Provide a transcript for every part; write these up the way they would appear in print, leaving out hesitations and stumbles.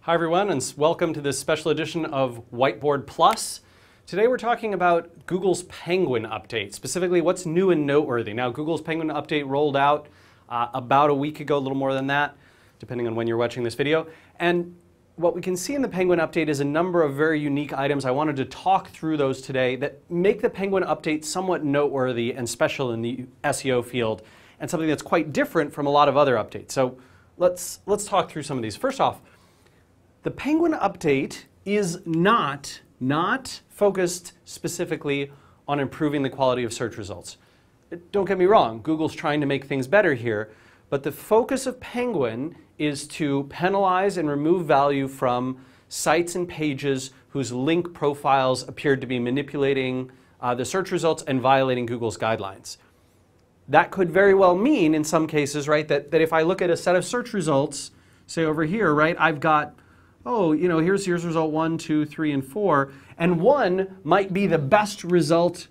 Hi everyone, and welcome to this special edition of Whiteboard Plus. Today we're talking about Google's Penguin update, specifically what's new and noteworthy. Now, Google's Penguin update rolled out about a week ago, a little more than that, depending on when you're watching this video. And what we can see in the Penguin update is a number of very unique items. I wanted to talk through those today that make the Penguin update somewhat noteworthy and special in the SEO field, and something that's quite different from a lot of other updates. So let's talk through some of these. First off, the Penguin update is not focused specifically on improving the quality of search results. Don't get me wrong, Google's trying to make things better here, but the focus of Penguin is to penalize and remove value from sites and pages whose link profiles appeared to be manipulating the search results and violating Google's guidelines. That could very well mean, in some cases, right, that if I look at a set of search results, say over here, right, I've got, oh, you know, here's result 1, 2, 3, and 4, and 1 might be the best result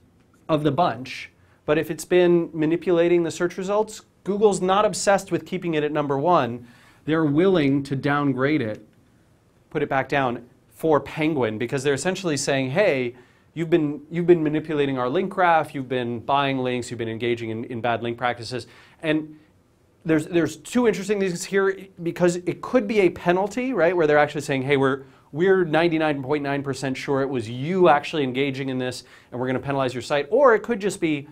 of the bunch, but if it's been manipulating the search results, Google's not obsessed with keeping it at number 1. They're willing to downgrade it, put it back down for Penguin, because they're essentially saying, hey, you've been manipulating our link graph, you've been buying links, you've been engaging in bad link practices, and there's two interesting things here, because it could be a penalty, right, where they're actually saying, hey, we're 99.9% sure it was you actually engaging in this, and we're going to penalize your site. Or it could just be,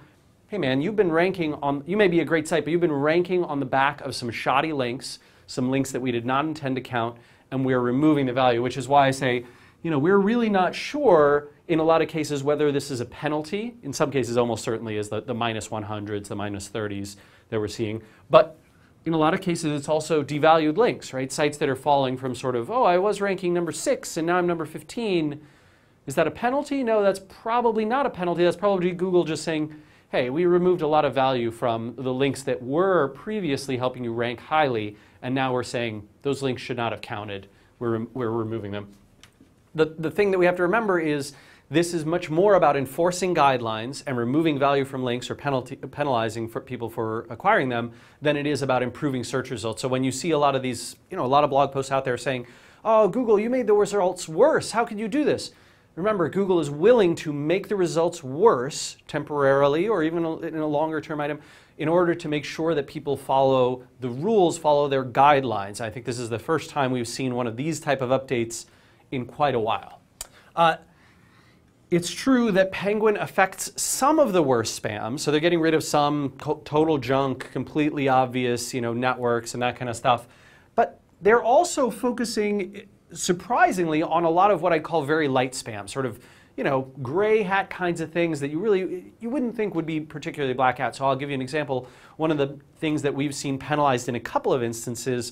hey man, you've been ranking on, you may be a great site, but you've been ranking on the back of some shoddy links, some links that we did not intend to count, and we're removing the value, which is why I say, you know, we're really not sure in a lot of cases whether this is a penalty. In some cases, almost certainly is the minus 100s, the minus 30s that we're seeing. But in a lot of cases, it's also devalued links, right? Sites that are falling from sort of, oh, I was ranking number 6 and now I'm number 15. Is that a penalty? No, that's probably not a penalty. That's probably Google just saying, hey, we removed a lot of value from the links that were previously helping you rank highly, and now we're saying those links should not have counted. We're removing them. The thing that we have to remember is this is much more about enforcing guidelines and removing value from links or penalizing for people for acquiring them than it is about improving search results. So when you see a lot of these, you know, a lot of blog posts out there saying, oh, Google, you made the results worse. How could you do this? Remember, Google is willing to make the results worse temporarily or even in a longer term item in order to make sure that people follow the rules, follow their guidelines. I think this is the first time we've seen one of these type of updates in quite a while. It's true that Penguin affects some of the worst spam, so they're getting rid of some total junk, completely obvious, you know, networks and that kind of stuff. But they're also focusing, surprisingly, on a lot of what I call very light spam, sort of, you know, gray hat kinds of things that you wouldn't think would be particularly black hat. So I'll give you an example. One of the things that we've seen penalized in a couple of instances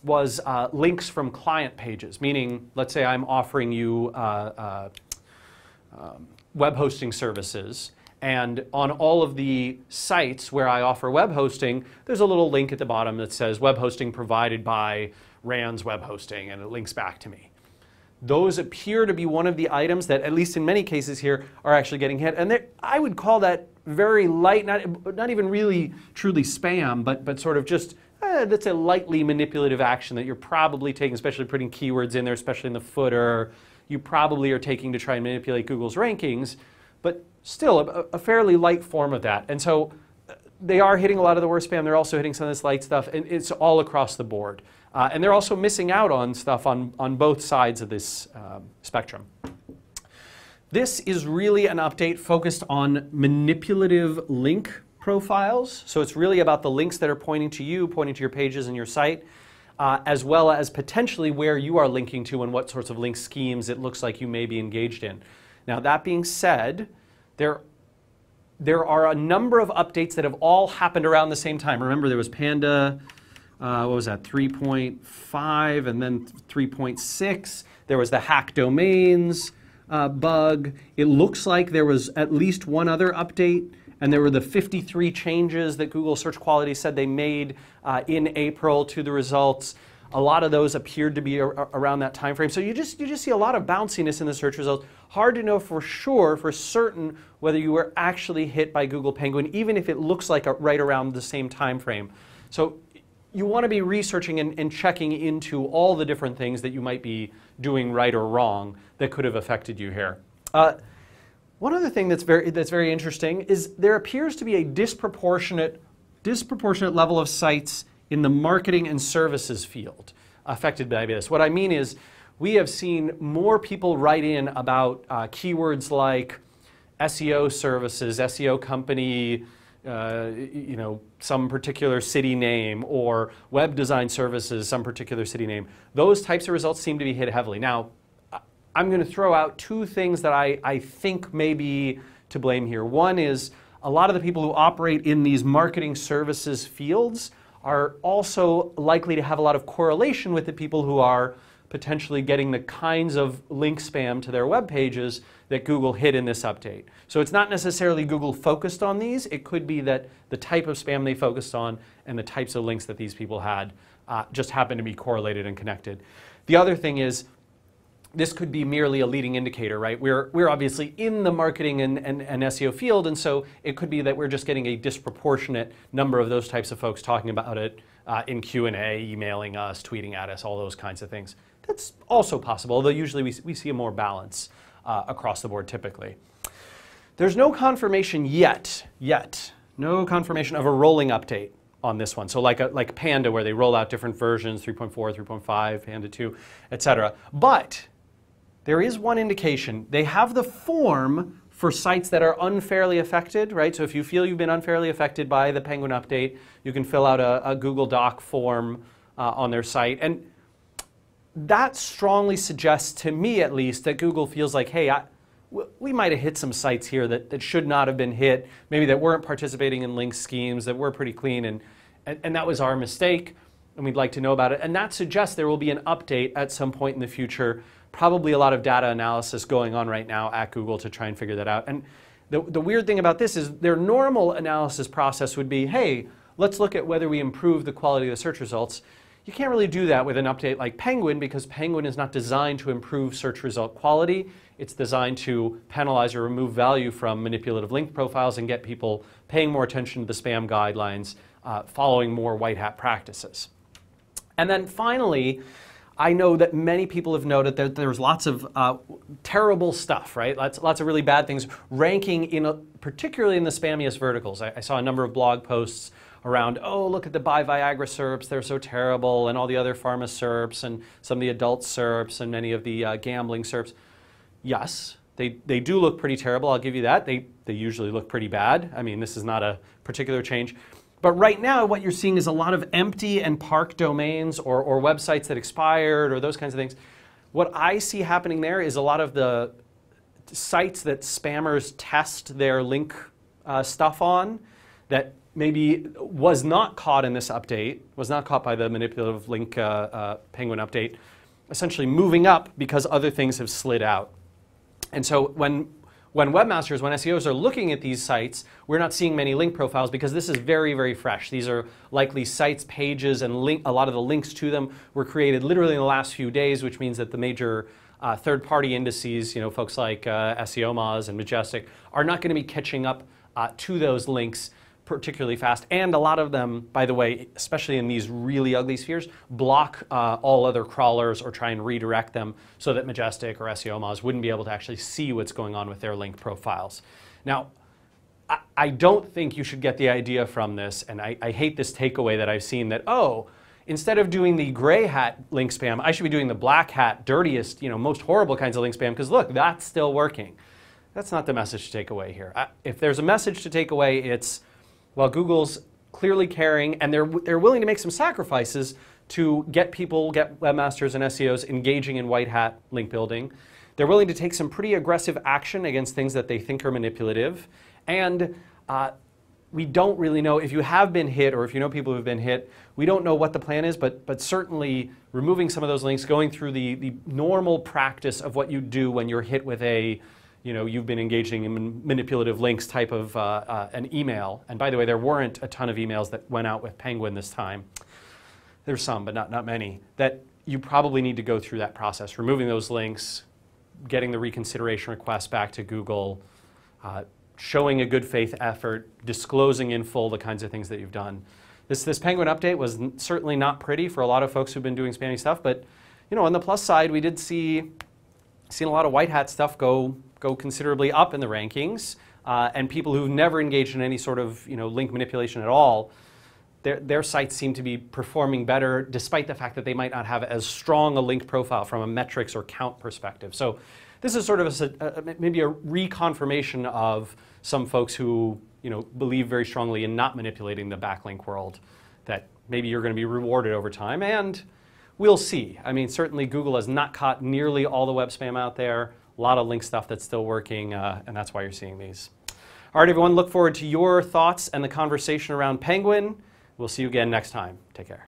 was links from client pages, meaning, let's say I'm offering you web hosting services, and on all of the sites where I offer web hosting, there's a little link at the bottom that says web hosting provided by Rand's Web Hosting, and it links back to me. Those appear to be one of the items that, at least in many cases here, are actually getting hit, and I would call that very light, not even really truly spam, but sort of just that's a lightly manipulative action that you're probably taking, especially putting keywords in there, especially in the footer. You probably are taking to try and manipulate Google's rankings, but still a fairly light form of that. And so they are hitting a lot of the worst spam. They're also hitting some of this light stuff, and it's all across the board. And they're also missing out on stuff on both sides of this spectrum. This is really an update focused on manipulative link profiles. So it's really about the links that are pointing to you, pointing to your pages and your site, as well as potentially where you are linking to and what sorts of link schemes it looks like you may be engaged in. Now, that being said, there are a number of updates that have all happened around the same time. Remember, there was Panda, what was that, 3.5 and then 3.6. There was the hack domains bug. It looks like there was at least one other update, and there were the 53 changes that Google Search Quality said they made in April to the results. A lot of those appeared to be around that time frame. So you just see a lot of bounciness in the search results. Hard to know for sure, for certain, whether you were actually hit by Google Penguin, even if it looks like right around the same time frame. So you want to be researching and checking into all the different things that you might be doing right or wrong that could have affected you here. One other thing that's very interesting is there appears to be a disproportionate level of sites in the marketing and services field affected by this. What I mean is we have seen more people write in about keywords like SEO services, SEO company, some particular city name, or web design services, some particular city name. Those types of results seem to be hit heavily. Now, I'm going to throw out two things that I think may be to blame here. One is a lot of the people who operate in these marketing services fields are also likely to have a lot of correlation with the people who are potentially getting the kinds of link spam to their web pages that Google hid in this update. So it's not necessarily Google focused on these. It could be that the type of spam they focused on and the types of links that these people had just happen to be correlated and connected. The other thing is this could be merely a leading indicator, right? We're obviously in the marketing and SEO field, and so it could be that we're just getting a disproportionate number of those types of folks talking about it in Q&A, emailing us, tweeting at us, all those kinds of things. That's also possible, although usually we see a more balance across the board typically. There's no confirmation yet, no confirmation of a rolling update on this one. So like Panda, where they roll out different versions, 3.4, 3.5, Panda 2, etc. But there is one indication. They have the form for sites that are unfairly affected, right? So if you feel you've been unfairly affected by the Penguin update, you can fill out a Google Doc form on their site. And that strongly suggests, to me at least, that Google feels like, hey, we might have hit some sites here that should not have been hit, maybe that weren't participating in link schemes, that were pretty clean, and that was our mistake, and we'd like to know about it. And that suggests there will be an update at some point in the future, probably a lot of data analysis going on right now at Google to try and figure that out. And the weird thing about this is their normal analysis process would be, hey, let's look at whether we improve the quality of the search results. You can't really do that with an update like Penguin because Penguin is not designed to improve search result quality. It's designed to penalize or remove value from manipulative link profiles and get people paying more attention to the spam guidelines, following more white hat practices. And then finally, I know that many people have noted that there's lots of terrible stuff, right? Lots of really bad things ranking particularly in the spammiest verticals. I saw a number of blog posts around, oh, look at the Buy Viagra SERPs, they're so terrible, and all the other pharma SERPs, and some of the adult SERPs, and many of the gambling SERPs. Yes, they do look pretty terrible, I'll give you that. They usually look pretty bad. I mean, this is not a particular change. But right now, what you're seeing is a lot of empty and parked domains or websites that expired or those kinds of things. What I see happening there is a lot of the sites that spammers test their link stuff on that maybe was not caught in this update, was not caught by the manipulative link Penguin update, essentially moving up because other things have slid out. And so when webmasters, when SEOs are looking at these sites, we're not seeing many link profiles because this is very, very fresh. These are likely sites, pages, and a lot of the links to them were created literally in the last few days, which means that the major third-party indices, folks like SEO Moz and Majestic, are not going to be catching up to those links particularly fast. And a lot of them, by the way, especially in these really ugly spheres, block all other crawlers or try and redirect them so that Majestic or SEO Moz wouldn't be able to actually see what's going on with their link profiles. Now, I don't think you should get the idea from this, and I hate this takeaway that I've seen that, oh, instead of doing the gray hat link spam, I should be doing the black hat, dirtiest, most horrible kinds of link spam, because look, that's still working. That's not the message to take away here. If there's a message to take away, it's, well, Google's clearly caring, and they're willing to make some sacrifices to get webmasters and SEOs engaging in white hat link building. They're willing to take some pretty aggressive action against things that they think are manipulative. And we don't really know if you have been hit or if you know people who have been hit. We don't know what the plan is, but certainly removing some of those links, going through the normal practice of what you do when you're hit with a you've been engaging in manipulative links type of an email. And by the way, there weren't a ton of emails that went out with Penguin this time. There's some, but not many. That you probably need to go through that process, removing those links, getting the reconsideration request back to Google, showing a good faith effort, disclosing in full the kinds of things that you've done. This Penguin update was certainly not pretty for a lot of folks who've been doing spammy stuff, but on the plus side, we did seen a lot of white hat stuff go considerably up in the rankings, and people who've never engaged in any sort of link manipulation at all, their sites seem to be performing better, despite the fact that they might not have as strong a link profile from a metrics or count perspective. So this is sort of maybe a reconfirmation of some folks who believe very strongly in not manipulating the backlink world, that maybe you're going to be rewarded over time, and we'll see. I mean, certainly Google has not caught nearly all the web spam out there. A lot of link stuff that's still working, and that's why you're seeing these. All right, everyone, look forward to your thoughts and the conversation around Penguin. We'll see you again next time. Take care.